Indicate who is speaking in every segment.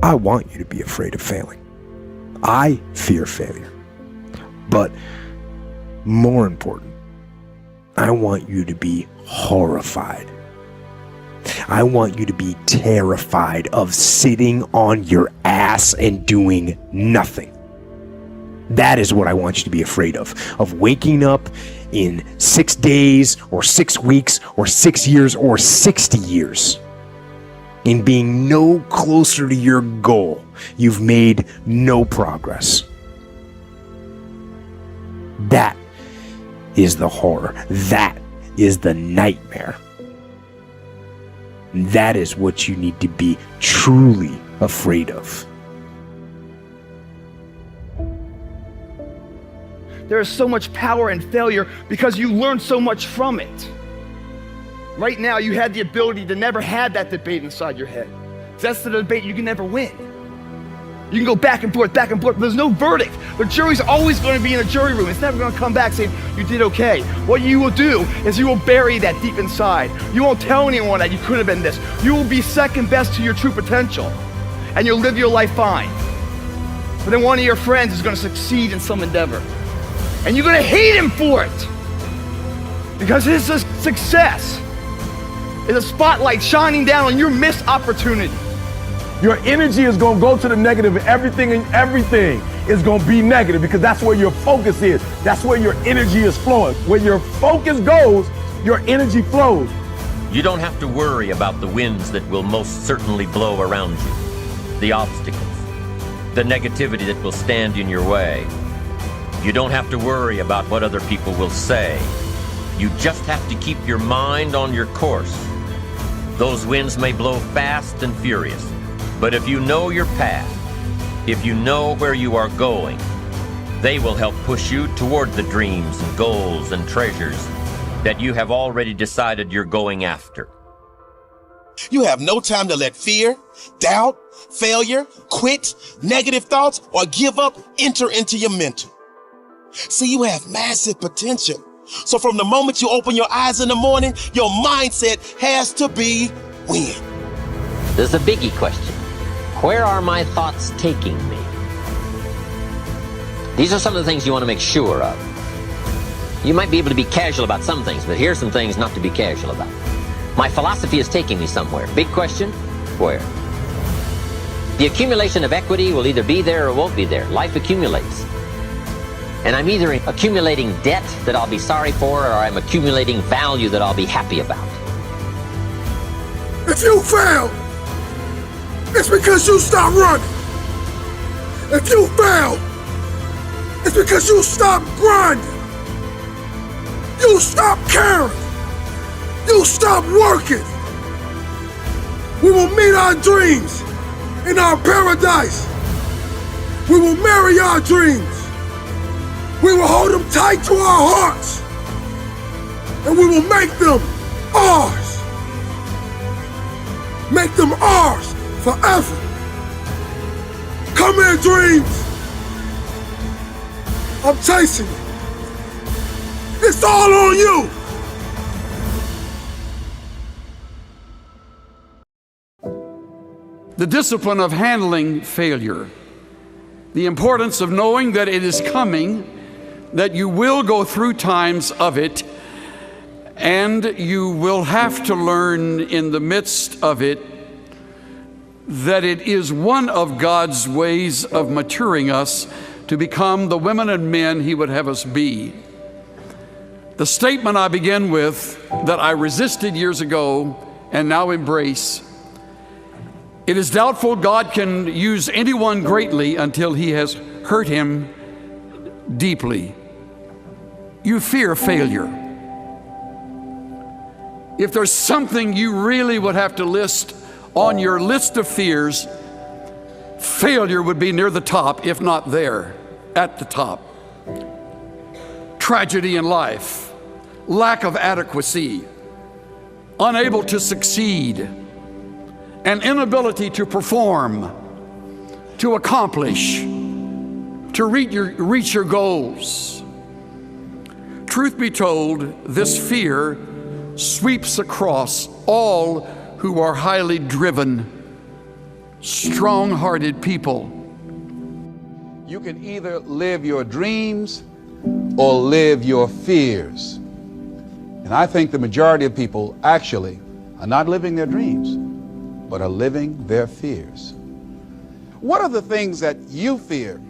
Speaker 1: I want you to be afraid of failing. I fear failure. But more important, I want you to be horrified. I want you to be terrified of sitting on your ass and doing nothing. That is what I want you to be afraid of waking up in 6 days or 6 weeks or 6 years or 60 years and being no closer to your goal. You've made no progress. That is the horror. That is the nightmare. That is what you need to be truly afraid of.
Speaker 2: There is so much power in failure because you learn so much from it. Right now, you had the ability to never have that debate inside your head. That's the debate you can never win. You can go back and forth, but there's no verdict. The jury's always going to be in a jury room. It's never going to come back saying, you did okay. What you will do is you will bury that deep inside. You won't tell anyone that you could have been this. You will be second best to your true potential. And you'll live your life fine. But then one of your friends is going to succeed in some endeavor. And you're going to hate him for it. Because his success is a spotlight shining down on your missed opportunity.
Speaker 3: Your energy is going to go to the negative, and everything is going to be negative because that's where your focus is. That's where your energy is flowing. Where your focus goes, your energy flows.
Speaker 4: You don't have to worry about the winds that will most certainly blow around you, the obstacles, the negativity that will stand in your way. You don't have to worry about what other people will say. You just have to keep your mind on your course. Those winds may blow fast and furious, but if you know your path, if you know where you are going, they will help push you toward the dreams and goals and treasures that you have already decided you're going after.
Speaker 5: You have no time to let fear, doubt, failure, quit, negative thoughts, or give up enter into your mental. See, you have massive potential. So from the moment you open your eyes in the morning, your mindset has to be win.
Speaker 4: This is a biggie question. Where are my thoughts taking me? These are some of the things you want to make sure of. You might be able to be casual about some things, but here's some things not to be casual about. My philosophy is taking me somewhere. Big question, where? The accumulation of equity will either be there or won't be there. Life accumulates. And I'm either accumulating debt that I'll be sorry for, or I'm accumulating value that I'll be happy about.
Speaker 6: If you fail, it's because you stopped running. If you fail, it's because you stopped grinding. You stopped caring. You stopped working. We will meet our dreams in our paradise. We will marry our dreams. We will hold them tight to our hearts. And we will make them ours. Make them ours forever. Come here, dreams. I'm chasing you. It's all on you.
Speaker 7: The discipline of handling failure. The importance of knowing that it is coming, that you will go through times of it, and you will have to learn in the midst of it that it is one of God's ways of maturing us to become the women and men He would have us be. The statement I begin with that I resisted years ago and now embrace: it is doubtful God can use anyone greatly until He has hurt him deeply. You fear failure. If there's something you really would have to list on your list of fears, failure would be near the top, if not there, at the top. Tragedy in life, lack of adequacy, unable to succeed, an inability to perform, to accomplish, to reach your goals. Truth be told, this fear sweeps across all who are highly driven. strong-hearted people.
Speaker 8: You can either live your dreams or live your fears. And I think the majority of people actually are not living their dreams, but are living their fears. What are the things that you fear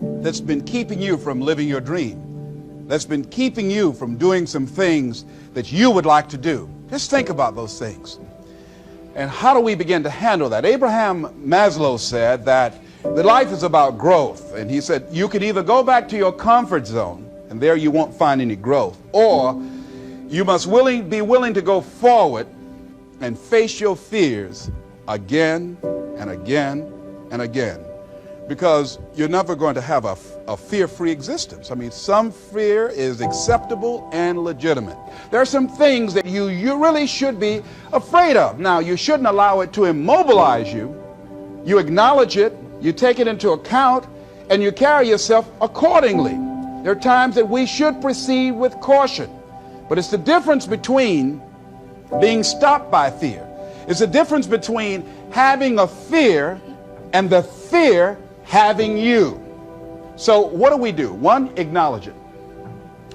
Speaker 8: that's been keeping you from living your dream, that's been keeping you from doing some things that you would like to do? Just think about those things. And how do we begin to handle that? Abraham Maslow said that the life is about growth. And he said you can either go back to your comfort zone, and there you won't find any growth, or you must be willing to go forward and face your fears again and again and again. Because you're never going to have a fear-free existence. I mean, some fear is acceptable and legitimate. There are some things that you really should be afraid of. Now, you shouldn't allow it to immobilize you. You acknowledge it, you take it into account, and you carry yourself accordingly. There are times that we should proceed with caution. But it's the difference between being stopped by fear. It's the difference between having a fear and the fear having you. So what do? One, acknowledge it,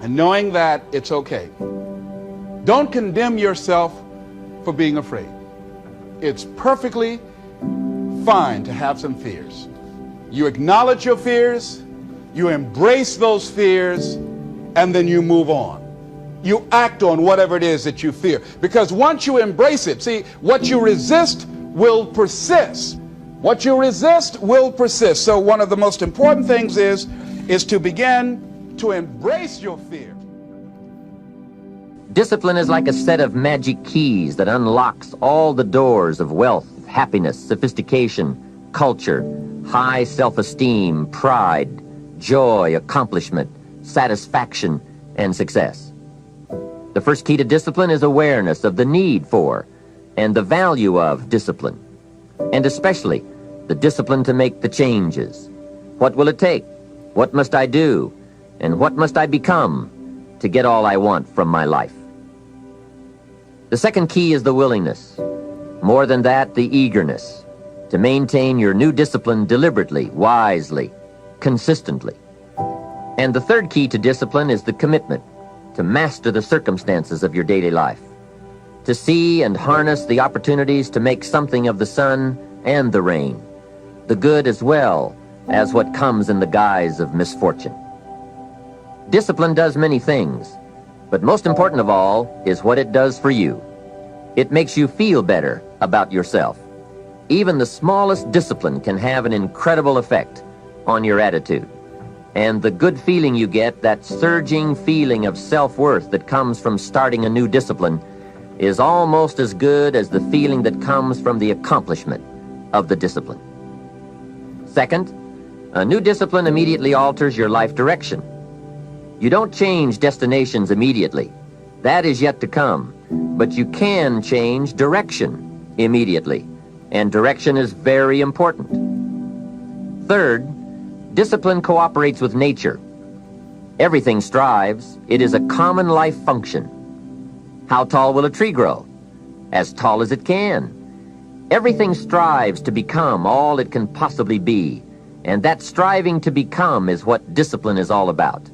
Speaker 8: and knowing that it's okay. Don't condemn yourself for being afraid. It's perfectly fine to have some fears. You acknowledge your fears, you embrace those fears, and then you move on. You act on whatever it is that you fear. Because once you embrace it, see, what you resist will persist. What you resist will persist. So one of the most important things is to begin to embrace your fear.
Speaker 4: Discipline is like a set of magic keys that unlocks all the doors of wealth, happiness, sophistication, culture, high self-esteem, pride, joy, accomplishment, satisfaction, and success. The first key to discipline is awareness of the need for and the value of discipline, and especially the discipline to make the changes. What will it take? What must I do? And what must I become to get all I want from my life? The second key is the willingness. More than that, the eagerness to maintain your new discipline deliberately, wisely, consistently. And the third key to discipline is the commitment to master the circumstances of your daily life, to see and harness the opportunities to make something of the sun and the rain, the good as well as what comes in the guise of misfortune. Discipline does many things, but most important of all is what it does for you. It makes you feel better about yourself. Even the smallest discipline can have an incredible effect on your attitude. And the good feeling you get, that surging feeling of self-worth that comes from starting a new discipline, is almost as good as the feeling that comes from the accomplishment of the discipline. Second, a new discipline immediately alters your life direction. You don't change destinations immediately. That is yet to come. But you can change direction immediately. And direction is very important. Third, discipline cooperates with nature. Everything strives. It is a common life function. How tall will a tree grow? As tall as it can. Everything strives to become all it can possibly be. And that striving to become is what discipline is all about.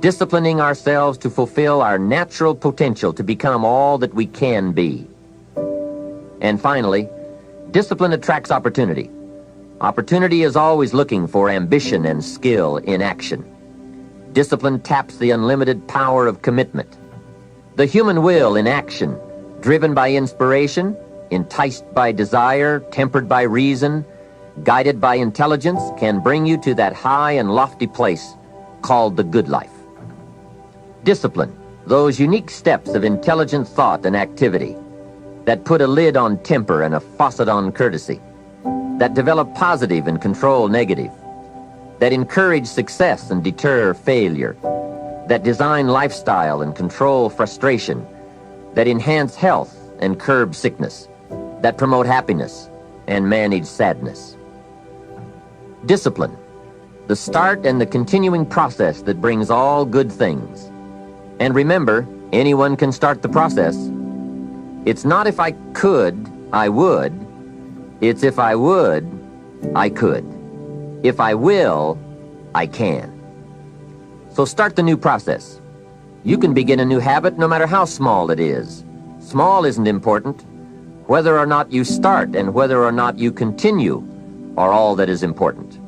Speaker 4: Disciplining ourselves to fulfill our natural potential to become all that we can be. And finally, discipline attracts opportunity. Opportunity is always looking for ambition and skill in action. Discipline taps the unlimited power of commitment. The human will in action, driven by inspiration, enticed by desire, tempered by reason, guided by intelligence, can bring you to that high and lofty place called the good life. Discipline, those unique steps of intelligent thought and activity that put a lid on temper and a faucet on courtesy, that develop positive and control negative, that encourage success and deter failure, that design lifestyle and control frustration, that enhance health and curb sickness, that promote happiness and manage sadness. Discipline, the start and the continuing process that brings all good things. And remember, anyone can start the process. It's not if I could, I would. It's if I would, I could. If I will, I can. So start the new process. You can begin a new habit no matter how small it is. Small isn't important. Whether or not you start and whether or not you continue are all that is important.